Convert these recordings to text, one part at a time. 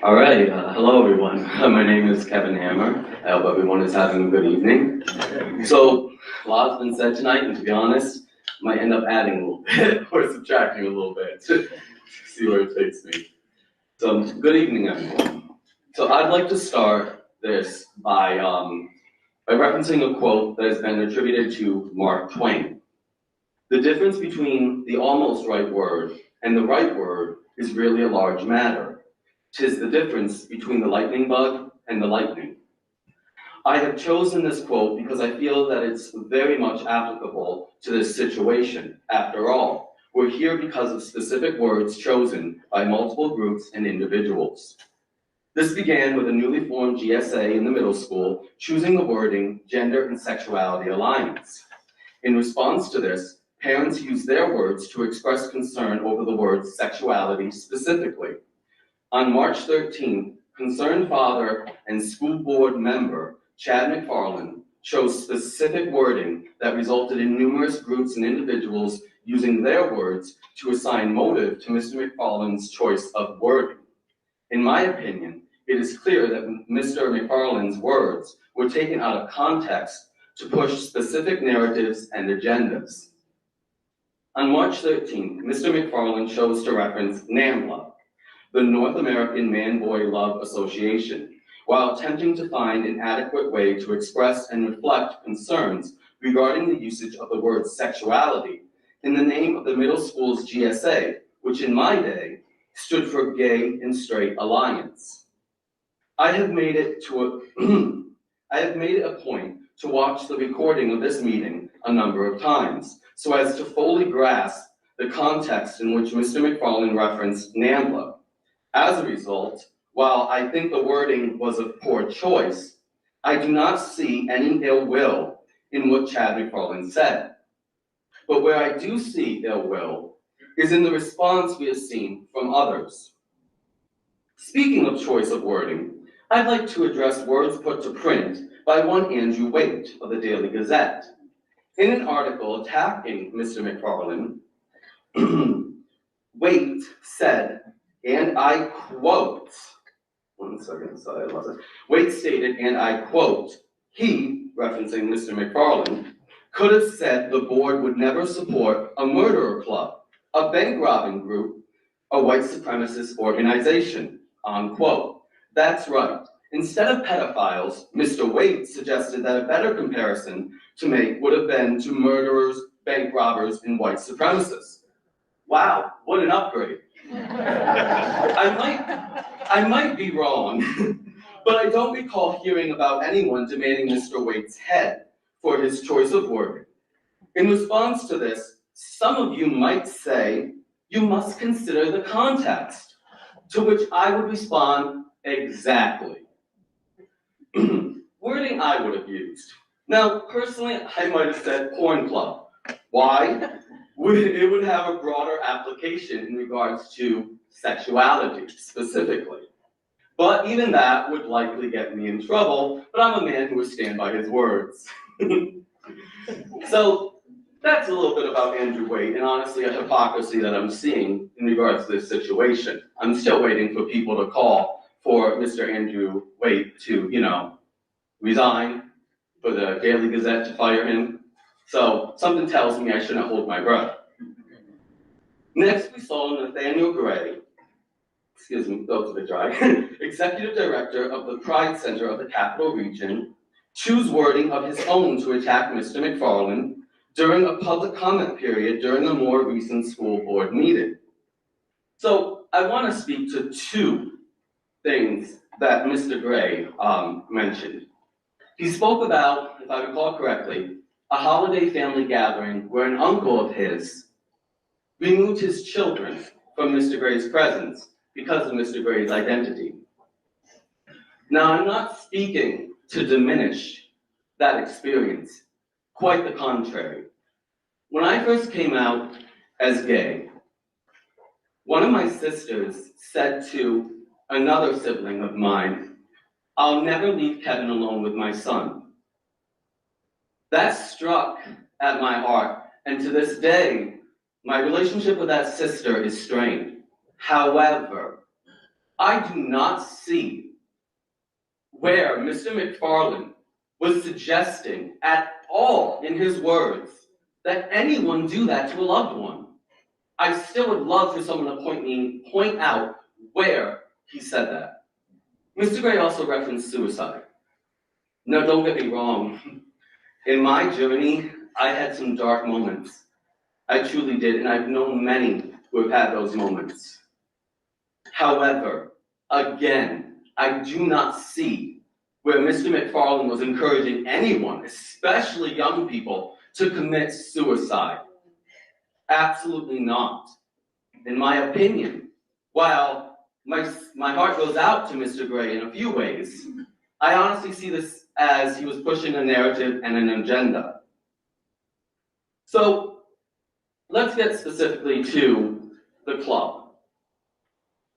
All right, hello everyone. My name is Kevin Hammer. I hope everyone is having a good evening. So, a lot's been said tonight, and to be honest, might end up adding a little bit or subtracting a little bit to see where it takes me. So, good evening, everyone. So, I'd like to start this by referencing a quote that has been attributed to Mark Twain. The difference between the almost right word and the right word is really a large matter. 'Tis the difference between the lightning bug and the lightning. I have chosen this quote because I feel that it's very much applicable to this situation. After all, we're here because of specific words chosen by multiple groups and individuals. This began with a newly formed GSA in the middle school choosing the wording Gender and Sexuality Alliance. In response to this, parents used their words to express concern over the word sexuality specifically. On March 13th, concerned father and school board member Chad McFarland chose specific wording that resulted in numerous groups and individuals using their words to assign motive to Mr. McFarland's choice of wording. In my opinion, it is clear that Mr. McFarland's words were taken out of context to push specific narratives and agendas. On March 13th, Mr. McFarland chose to reference NAMBLA, the North American Man-Boy Love Association, while attempting to find an adequate way to express and reflect concerns regarding the usage of the word sexuality in the name of the middle school's GSA, which in my day stood for Gay and Straight Alliance. I have made it a point to watch the recording of this meeting a number of times, so as to fully grasp the context in which Mr. McFarland referenced NAMBLA. As a result, while I think the wording was a poor choice, I do not see any ill will in what Chad McFarland said. But where I do see ill will is in the response we have seen from others. Speaking of choice of wording, I'd like to address words put to print by one Andrew Waite of the Daily Gazette. In an article attacking Mr. McFarland, Waite said, and I quote, Waite stated, and I quote, he, referencing Mr. McFarland, could have said the board would never support a murderer club, a bank robbing group, a white supremacist organization, unquote. That's right. Instead of pedophiles, Mr. Waite suggested that a better comparison to make would have been to murderers, bank robbers, and white supremacists. Wow, what an upgrade. I might be wrong, but I don't recall hearing about anyone demanding Mr. Waite's head for his choice of wording. In response to this, some of you might say, you must consider the context, to which I would respond, exactly. Wording I would have used. Now, personally, I might have said porn club. Why? It would have a broader application in regards to sexuality specifically. But even that would likely get me in trouble, but I'm a man who would stand by his words. So that's a little bit about Andrew Waite, and honestly a hypocrisy that I'm seeing in regards to this situation. I'm still waiting for people to call for Mr. Andrew Waite to, resign, for the Daily Gazette to fire him. So something tells me I shouldn't hold my breath. Next, we saw Nathaniel Gray, those are the dry, Executive Director of the Pride Center of the Capital Region, choose wording of his own to attack Mr. McFarland during a public comment period during a more recent school board meeting. So I want to speak to two things that Mr. Gray mentioned. He spoke about, if I recall correctly, a holiday family gathering where an uncle of his removed his children from Mr. Gray's presence because of Mr. Gray's identity. Now, I'm not speaking to diminish that experience, quite the contrary. When I first came out as gay, one of my sisters said to another sibling of mine, "I'll never leave Kevin alone with my son." That struck at my heart, and to this day, my relationship with that sister is strained. However, I do not see where Mr. McFarland was suggesting at all in his words that anyone do that to a loved one. I still would love for someone to point out where he said that. Mr. Gray also referenced suicide. Now, don't get me wrong. In my journey, I had some dark moments. I truly did, and I've known many who have had those moments. However, again, I do not see where Mr. McFarland was encouraging anyone, especially young people, to commit suicide. Absolutely not. In my opinion, while my heart goes out to Mr. Gray in a few ways, I honestly see this as he was pushing a narrative and an agenda. So let's get specifically to the club.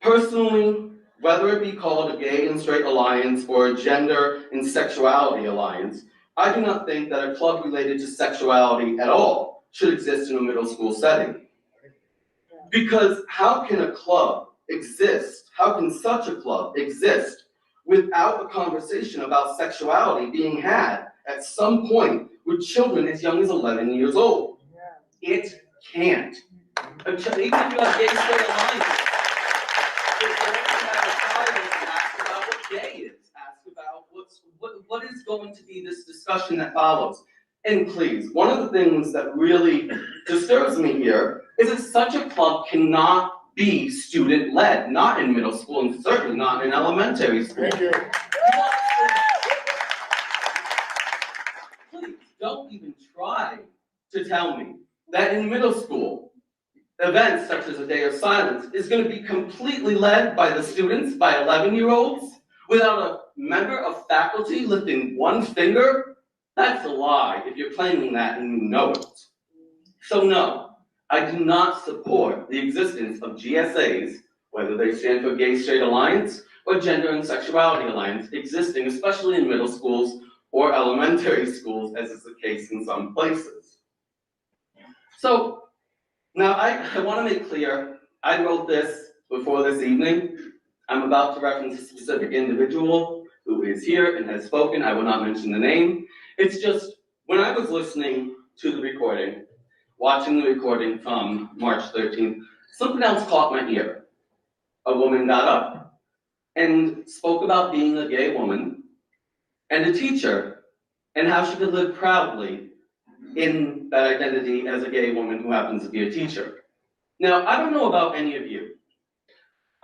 Personally, whether it be called a gay and straight alliance or a gender and sexuality alliance, I do not think that a club related to sexuality at all should exist in a middle school setting. Because how can a club exist? How can such a club exist without a conversation about sexuality being had at some point with children as young as 11 years old? It can't. Even if you have gay straight alliance, ask about what gay is. Ask about what is going to be this discussion that follows. And please, one of the things that really disturbs me here is that such a club cannot be student-led, not in middle school and certainly not in elementary school. Thank you. Please, don't even try to tell me that in middle school, events such as a day of silence is going to be completely led by the students, by 11-year-olds, without a member of faculty lifting one finger. That's a lie if you're claiming that and you know it. So no, I do not support the existence of GSAs, whether they stand for Gay Straight Alliance or Gender and Sexuality Alliance, existing especially in middle schools or elementary schools, as is the case in some places. So now I want to make clear, I wrote this before this evening. I'm about to reference a specific individual who is here and has spoken. I will not mention the name. It's just, when I was listening to the recording, watching the recording from March 13th, something else caught my ear. A woman got up and spoke about being a gay woman and a teacher and how she could live proudly in that identity as a gay woman who happens to be a teacher. Now, I don't know about any of you.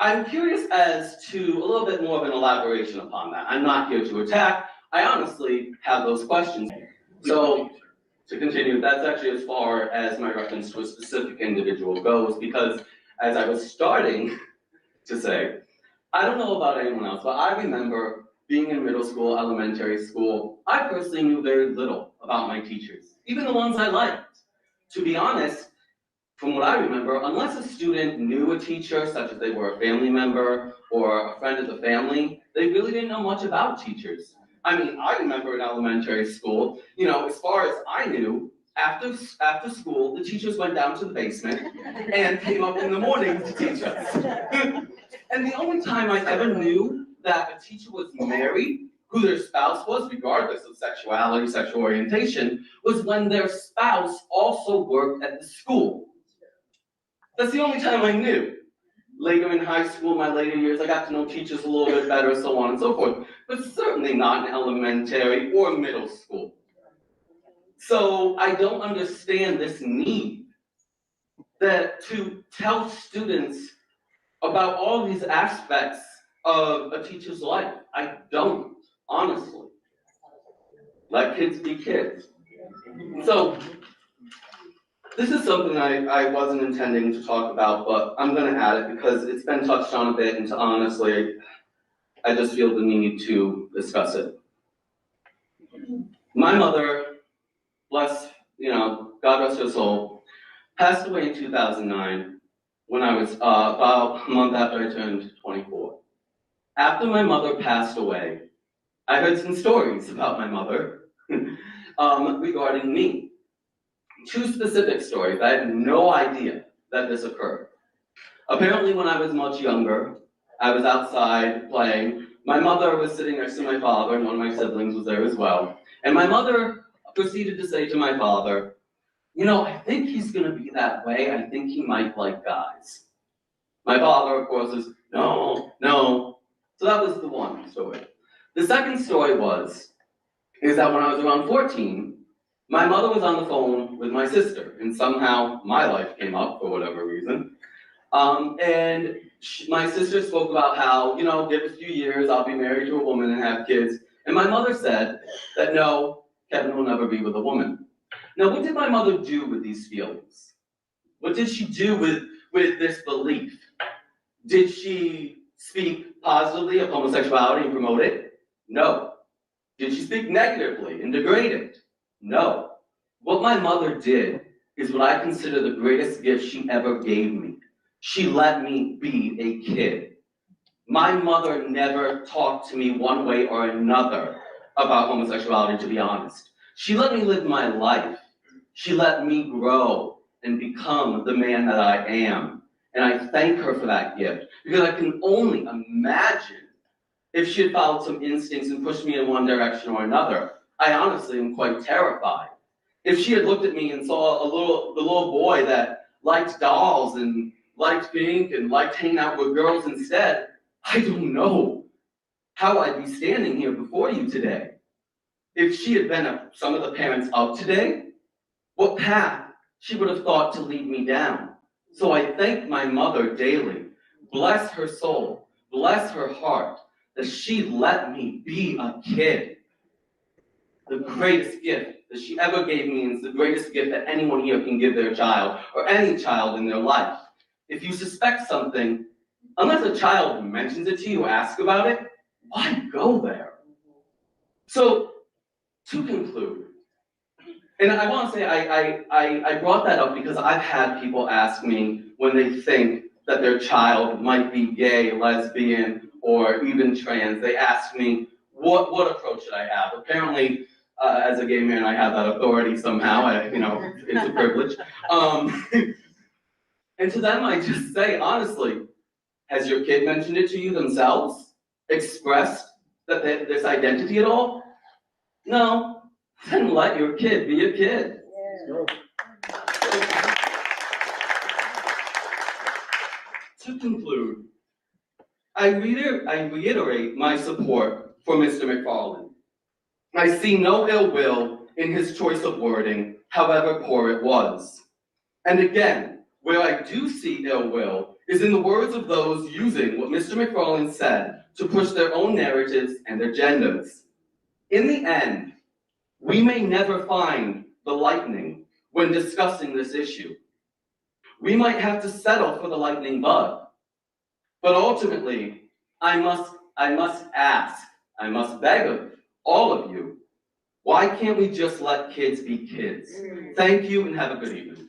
I'm curious as to a little bit more of an elaboration upon that. I'm not here to attack. I honestly have those questions. So, to continue, that's actually as far as my reference to a specific individual goes, because as I was starting to say, I don't know about anyone else, but I remember being in middle school, elementary school, I personally knew very little about my teachers, even the ones I liked. To be honest, from what I remember, unless a student knew a teacher, such as they were a family member or a friend of the family, they really didn't know much about teachers. I mean, I remember in elementary school, as far as I knew, after school, the teachers went down to the basement and came up in the morning to teach us. And the only time I ever knew that a teacher was married, who their spouse was, regardless of sexuality, sexual orientation, was when their spouse also worked at the school. That's the only time I knew. Later in high school, my later years, I got to know teachers a little bit better, so on and so forth, but certainly not in elementary or middle school. So I don't understand this need to tell students about all these aspects of a teacher's life. I don't, honestly. Let kids be kids. So this is something I wasn't intending to talk about, but I'm going to add it because it's been touched on a bit, and honestly, I just feel the need to discuss it. My mother, God rest her soul, passed away in 2009 when I was about a month after I turned 24. After my mother passed away, I heard some stories about my mother regarding me. Two specific stories. I had no idea that this occurred. Apparently, when I was much younger, I was outside playing. My mother was sitting next to my father, and one of my siblings was there as well. And my mother proceeded to say to my father, you know, I think he's gonna be that way. I think he might like guys. My father, of course, is, no, no. So that was the one story. The second story is that when I was around 14, my mother was on the phone with my sister, and somehow my life came up for whatever reason. My sister spoke about how, you know, give it a few years, I'll be married to a woman and have kids. And my mother said that no, Kevin will never be with a woman. Now, what did my mother do with these feelings? What did she do with this belief? Did she speak positively of homosexuality and promote it? No. Did she speak negatively and degrade it? No. What my mother did is what I consider the greatest gift she ever gave me. She let me be a kid. My mother never talked to me one way or another about homosexuality, to be honest. She let me live my life. She let me grow and become the man that I am. And I thank her for that gift, because I can only imagine if she had followed some instincts and pushed me in one direction or another. I honestly am quite terrified. If she had looked at me and saw the little boy that liked dolls and liked pink and liked hanging out with girls instead, I don't know how I'd be standing here before you today. If she had been some of the parents of today, what path she would have thought to lead me down. So I thank my mother daily. Bless her soul, bless her heart, that she let me be a kid. The greatest gift that she ever gave me, and it's the greatest gift that anyone here can give their child, or any child in their life. If you suspect something, unless a child mentions it to you, ask about it, why go there? So, to conclude, and I want to say I brought that up because I've had people ask me when they think that their child might be gay, lesbian, or even trans. They ask me, what approach should I have? Apparently, as a gay man, I have that authority somehow. It's a privilege. And to them, I just say, honestly, has your kid mentioned it to you themselves? Expressed that this identity at all? No. Then let your kid be a kid. Yeah. To conclude, I reiterate my support for Mr. McFarland. I see no ill will in his choice of wording, however poor it was. And again, where I do see ill will is in the words of those using what Mr. McFarland said to push their own narratives and agendas. In the end, we may never find the lightning when discussing this issue. We might have to settle for the lightning bug. But ultimately, I must ask, I must beg of all of you, why can't we just let kids be kids? Thank you and have a good evening.